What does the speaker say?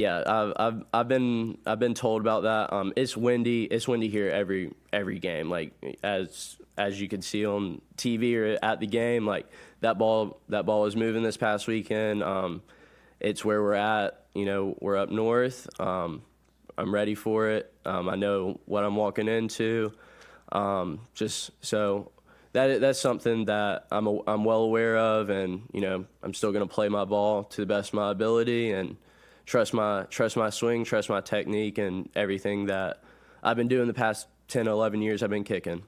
Yeah, I've been told about that. It's windy. It's windy here every game. Like as you can see on TV or at the game, like that ball was moving this past weekend. It's where we're at. We're up north. I'm ready for it. I know what I'm walking into. Just so that's something that I'm well aware of, and I'm still going to play my ball to the best of my ability and trust my swing, trust my technique, and everything that I've been doing the past 10, 11 years I've been kicking.